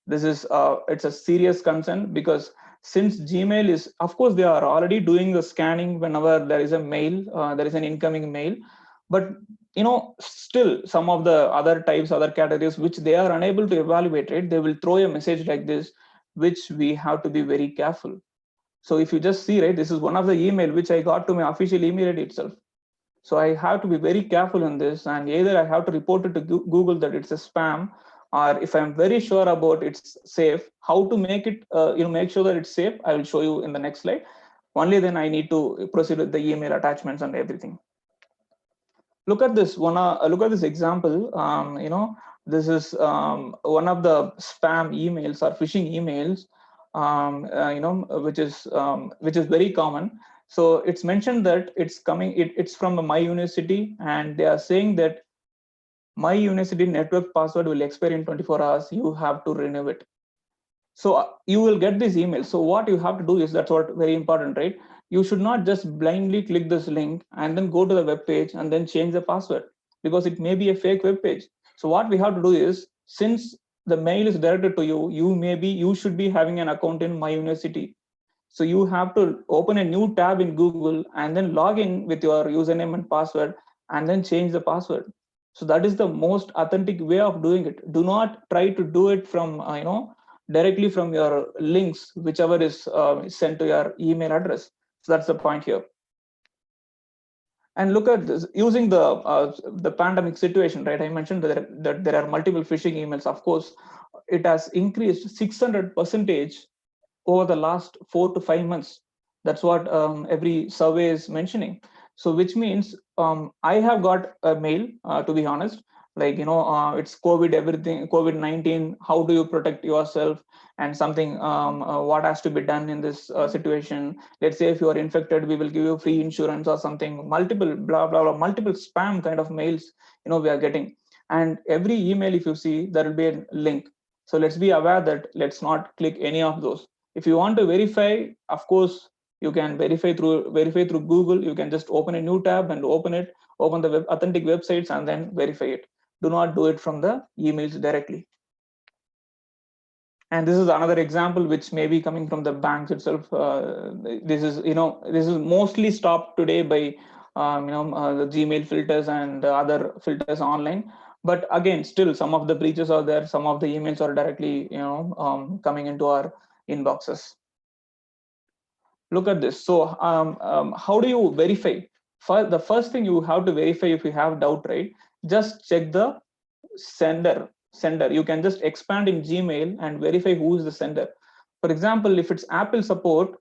This is it's a serious concern, because since Gmail is, of course, they are already doing the scanning whenever there is a mail, there is an incoming mail, but still some of the other types, other categories which they are unable to evaluate, right, they will throw a message like this, which we have to be very careful. So if you just see, right, this is one of the email which I got to my official email ID itself. So I have to be very careful in this, and either I have to report it to Google that it's a spam, or if I'm very sure about it's safe, how to make it, make sure that it's safe, I will show you in the next slide. Only then I need to proceed with the email attachments and everything. Look at this one. Look at this example. This is one of the spam emails or phishing emails, which is very common. So it's mentioned that it's coming. It's from my university, and they are saying that my university network password will expire in 24 hours. You have to renew it. So you will get this email. So what you have to do is, that's what very important, right? You should not just blindly click this link and then go to the web page and then change the password, because it may be a fake web page. So what we have to do is, since the mail is directed to you, you should be having an account in my university. So you have to open a new tab in Google and then log in with your username and password, and then change the password. So that is the most authentic way of doing it. Do not try to do it from directly from your links, whichever is sent to your email address. So that's the point here. And look at this, using the pandemic situation, right? I mentioned that there are multiple phishing emails. Of course, it has increased 600% over the last 4 to 5 months. That's what every survey is mentioning. So which means I have got a mail, to be honest, like it's COVID-19, how do you protect yourself, and something what has to be done in this situation. Let's say if you are infected, we will give you free insurance or something, multiple blah blah blah, multiple spam kind of mails we are getting. And every email, if you see, there will be a link. So let's be aware that let's not click any of those. If you want to verify, of course you can verify through Google. You can just open a new tab and open the authentic websites and then verify it. Do not do it from the emails directly. And this is another example which may be coming from the banks itself. This is mostly stopped today by the Gmail filters and other filters online. But again, still some of the breaches are there. Some of the emails are directly coming into our inboxes. Look at this. So how do you verify? The first thing you have to verify, if you have doubt, right, just check the sender. You can just expand in Gmail and verify who is the sender. For example, if it's Apple support,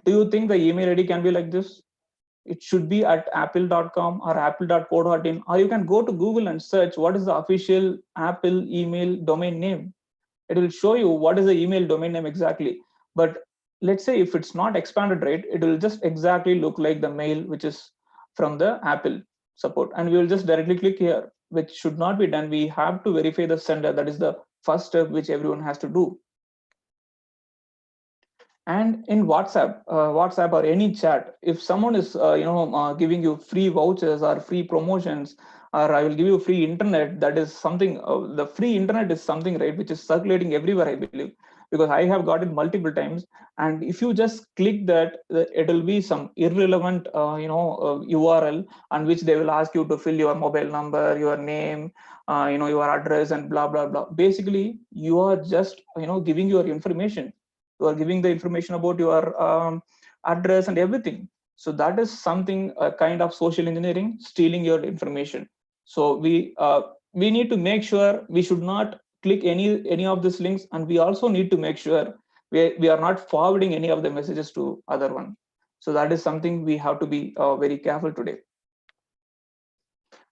do you think the email ID can be like this? It should be at apple.com or apple.co.in, or you can go to Google and search what is the official Apple email domain name. It will show you what is the email domain name exactly. But let's say if it's not expanded, right, it will just exactly look like the mail which is from the Apple support, and we will just directly click here, which should not be done. We have to verify the sender. That is the first step which everyone has to do. And in WhatsApp or any chat, if someone is giving you free vouchers or free promotions, or I will give you free internet, that is something, the free internet is something, right, which is circulating everywhere, I believe, because I have got it multiple times. And if you just click that, it will be some irrelevant URL on which they will ask you to fill your mobile number, your name, your address, and blah blah blah. Basically, you are just giving your information. You are giving the information about your address and everything. So that is something, a kind of social engineering, stealing your information. So we need to make sure we should not click any of these links, and we also need to make sure we are not forwarding any of the messages to other one. So that is something we have to be very careful today.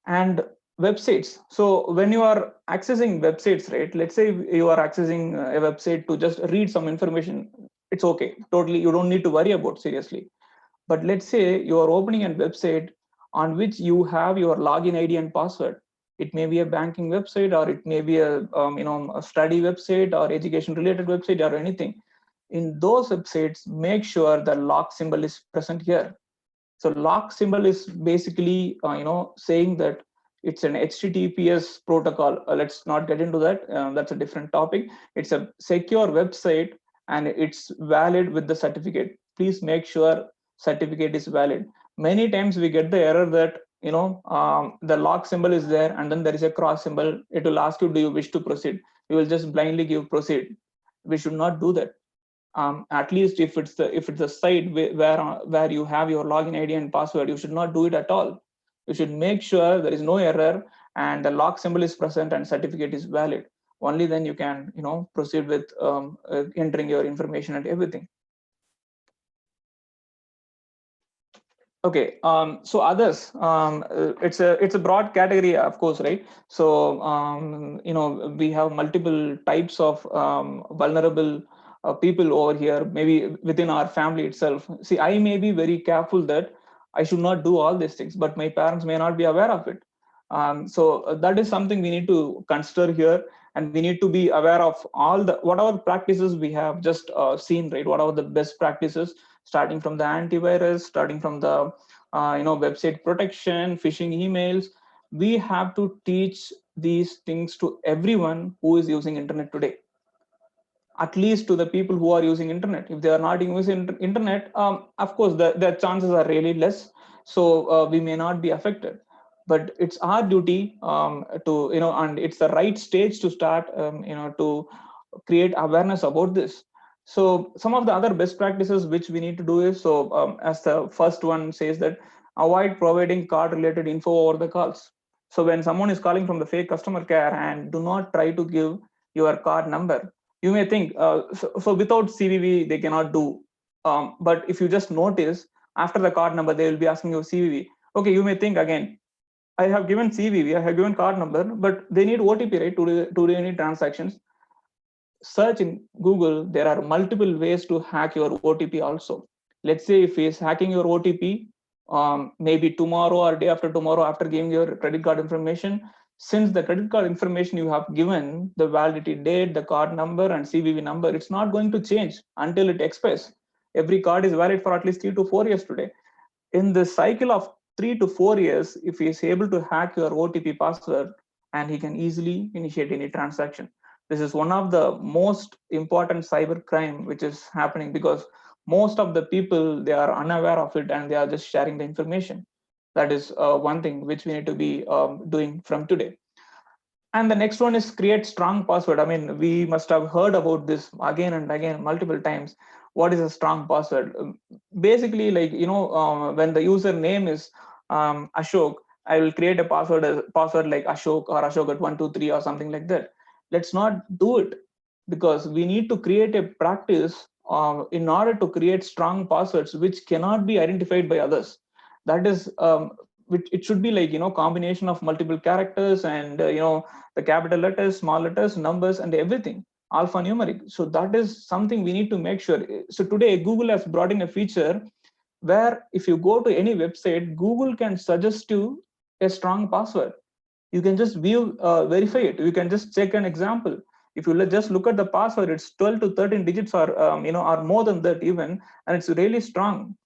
And websites. So when you are accessing websites, right, let's say you are accessing a website to just read some information, it's okay, totally, you don't need to worry about seriously. But let's say you are opening a website on which you have your login ID and password. It may be a banking website, or it may be a a study website or education related website or anything. In those websites, make sure the lock symbol is present here. So lock symbol is basically saying that it's an HTTPS protocol. Let's not get into that. That's a different topic. It's a secure website and it's valid with the certificate. Please make sure certificate is valid. Many times we get the error that the lock symbol is there and then there is a cross symbol. It will ask you, do you wish to proceed? You will just blindly give proceed. We should not do that. At least if it's a site where you have your login ID and password, you should not do it at all. You should make sure there is no error and the lock symbol is present and certificate is valid. Only then you can proceed with entering your information and everything. Okay, so others, it's a broad category, of course, right? So we have multiple types of vulnerable people over here, maybe within our family itself. See, I may be very careful that I should not do all these things, but my parents may not be aware of it. So that is something we need to consider here, and we need to be aware of all the whatever practices we have just seen, right? What are the best practices, starting from the antivirus, starting from the website protection, phishing emails. We have to teach these things to everyone who is using internet today. At least to the people who are using internet. If they are not using internet, of course the chances are really less, so we may not be affected. But it's our duty to and it's the right stage to start to create awareness about this. So some of the other best practices which we need to do is, so as the first one says, that avoid providing card related info over the calls. So when someone is calling from the fake customer care, and do not try to give your card number. You may think, so without CVV, they cannot do. But if you just notice, after the card number, they will be asking you CVV. Okay, you may think again, I have given CVV, I have given card number, but they need OTP, right, to do any transactions. Search in Google, there are multiple ways to hack your OTP also. Let's say if he is hacking your OTP, maybe tomorrow or day after tomorrow after giving your credit card information, since the credit card information you have given, the validity date, the card number and CVV number, it's not going to change until it expires. Every card is valid for at least 3 to 4 years today. In the cycle of 3 to 4 years, if he is able to hack your OTP password, and he can easily initiate any transaction. This is one of the most important cyber crime which is happening, because most of the people, they are unaware of it and they are just sharing the information. That is one thing which we need to be doing from today. And the next one is create strong password. I mean, we must have heard about this again and again multiple times. What is a strong password? Basically, like, when the user name is Ashok, I will create a password like Ashok or Ashok at 123 or something like that. Let's not do it, because we need to create a practice in order to create strong passwords which cannot be identified by others. That is, it should be like, combination of multiple characters and the capital letters, small letters, numbers, and everything, alphanumeric. So that is something we need to make sure. So today Google has brought in a feature where if you go to any website, Google can suggest you a strong password. You can just verify it. You can just check an example. If you just look at the password, it's 12 to 13 digits, or or more than that even, and it's really strong.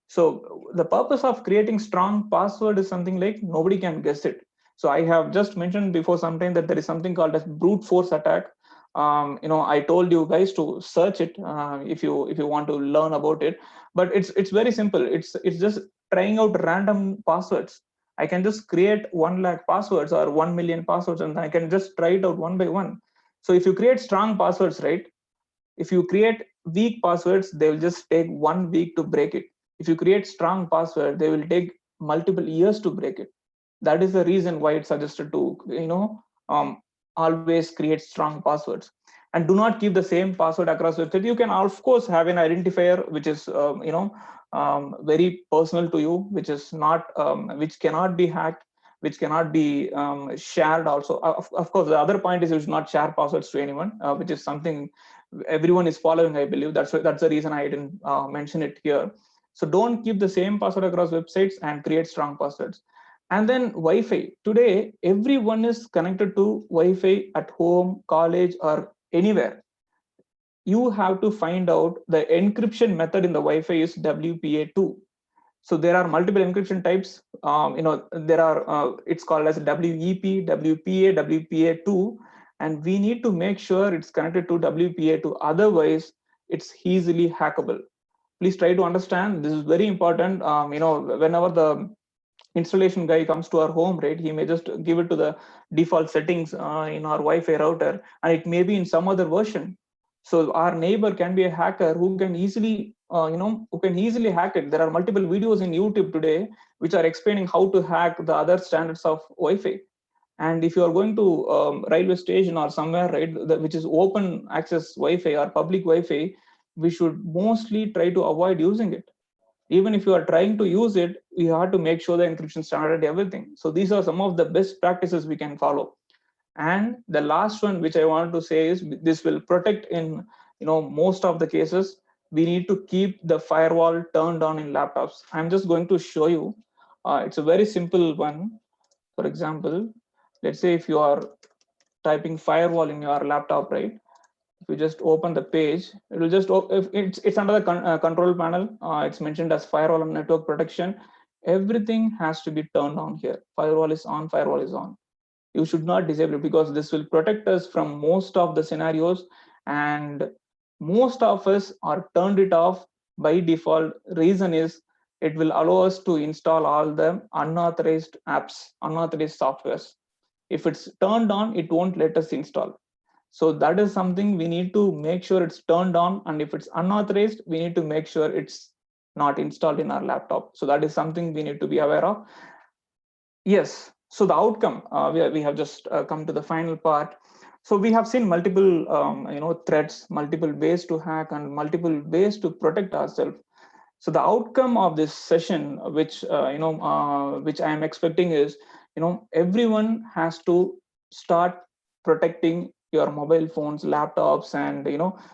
So the purpose of creating strong password is something like nobody can guess it. So I have just mentioned before some time that there is something called as brute force attack. I told you guys to search it if you want to learn about it. But it's very simple. It's just trying out random passwords. I can just create 1 lakh passwords or 1 million passwords, and I can just try it out one by one. So if you create strong passwords, right? If you create weak passwords, they will just take 1 week to break it. If you create strong password, they will take multiple years to break it. That is the reason why it's suggested to always create strong passwords, and do not keep the same password across website. You can of course have an identifier which is very personal to you, which is not which cannot be hacked, which cannot be shared also. Of course, the other point is you should not share passwords to anyone, which is something everyone is following, I believe. That's the reason I didn't mention it here. So don't keep the same password across websites and create strong passwords. And then Wi-Fi. Today, everyone is connected to Wi-Fi at home, college, or anywhere. You have to find out the encryption method in the Wi-Fi is WPA2. So there are multiple encryption types. There are, it's called as WEP, WPA, WPA2, and we need to make sure it's connected to WPA2. Otherwise, it's easily hackable. Please try to understand. This is very important. Whenever the installation guy comes to our home, right, he may just give it to the default settings in our Wi-Fi router, and it may be in some other version. So our neighbor can be a hacker who can easily hack it. There are multiple videos in YouTube today which are explaining how to hack the other standards of Wi-Fi. And if you are going to railway station or somewhere, right, which is open access Wi-Fi or public Wi-Fi, we should mostly try to avoid using it. Even if you are trying to use it, you have to make sure the encryption standard and everything. So these are some of the best practices we can follow. And the last one which I want to say is, this will protect in most of the cases. We need to keep the firewall turned on in laptops. I'm just going to show you. It's a very simple one. For example, let's say if you are typing firewall in your laptop, right? If you just open the page, it will just, if it's under the control panel. It's mentioned as firewall and network protection. Everything has to be turned on here. Firewall is on, firewall is on. You should not disable it, because this will protect us from most of the scenarios, and most of us are turned it off by default. Reason is it will allow us to install all the unauthorized apps, unauthorized softwares. If it's turned on, it won't let us install. So that is something we need to make sure it's turned on, and if it's unauthorized, we need to make sure it's not installed in our laptop. So that is something we need to be aware of. Yes, so the outcome, we have just come to the final part. So we have seen multiple threats, multiple ways to hack, and multiple ways to protect ourselves. So the outcome of this session, which I am expecting, is everyone has to start protecting your mobile phones, laptops, and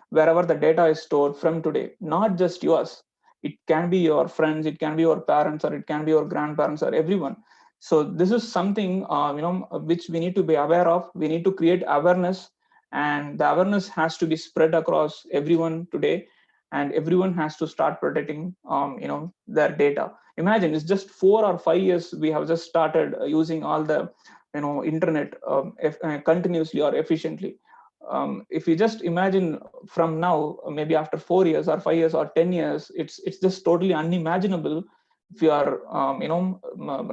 wherever the data is stored from today. Not just yours. It can be your friends, it can be your parents, or it can be your grandparents, or everyone. So this is something which we need to be aware of. We need to create awareness, and the awareness has to be spread across everyone today, and everyone has to start protecting their data. Imagine, it's just 4 or 5 years we have just started using all the internet continuously or efficiently. If you just imagine from now, maybe after 4 years or 5 years or 10 years, it's just totally unimaginable if you are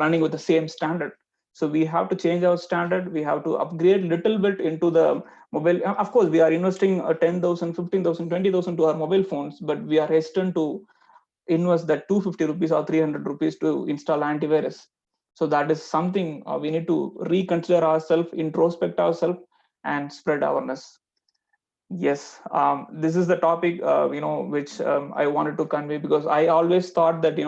running with the same standard. So we have to change our standard. We have to upgrade little bit into the mobile. Of course, we are investing 10,000, 15,000, 20,000 to our mobile phones, but we are hesitant to invest that 250 rupees or 300 rupees to install antivirus. So that is something we need to reconsider ourselves, introspect ourselves, and spread awareness. Yes, this is the topic which I wanted to convey, because I always thought that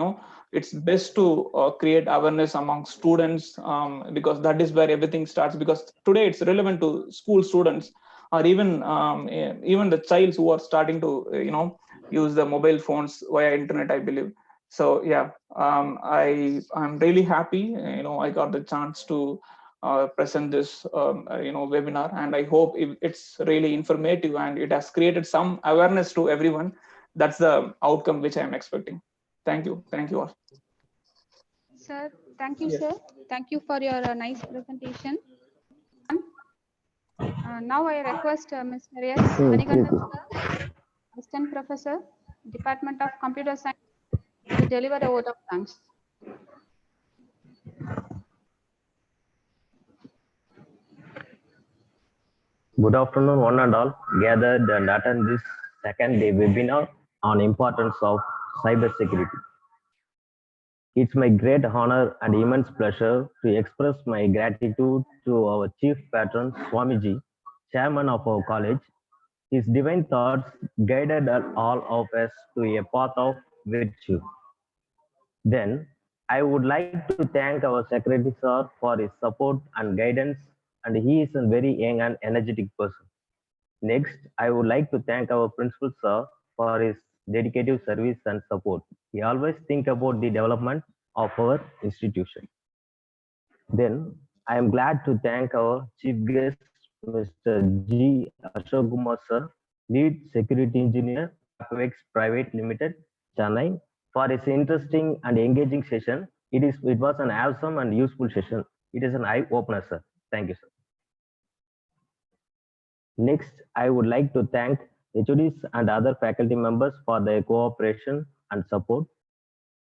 it's best to create awareness among students, because that is where everything starts. Because today it's relevant to school students, or even the childs who are starting to use the mobile phones via internet, I believe. So yeah, I'm really happy I got the chance to present this webinar, and I hope it's really informative and it has created some awareness to everyone. That's the outcome which I'm expecting. Thank you all. Sir, thank you, sir. Thank you for your nice presentation. Now I request Mr. S. Manikandan, sir, Assistant Professor, Department of Computer Science, to deliver a vote of thanks. Good afternoon, one and all gathered and attend this second day webinar on importance of cybersecurity. It's my great honor and immense pleasure to express my gratitude to our chief patron Swamiji, chairman of our college. His divine thoughts guided all of us to a path of virtue. Then, I would like to thank our secretary sir for his support and guidance, and he is a very young and energetic person. Next, I would like to thank our principal sir for his dedicated service and support. He always think about the development of our institution. Then, I am glad to thank our chief guest, Mr. G. Ashok Kumar sir, lead security engineer, Apex Private Limited, Chennai, for his interesting and engaging session. It was an awesome and useful session. It is an eye opener, sir. Thank you, sir. Next, I would like to thank HODs and other faculty members for their cooperation and support.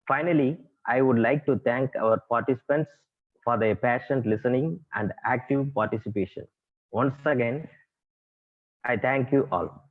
Finally, I would like to thank our participants for their patient listening and active participation. Once again, I thank you all.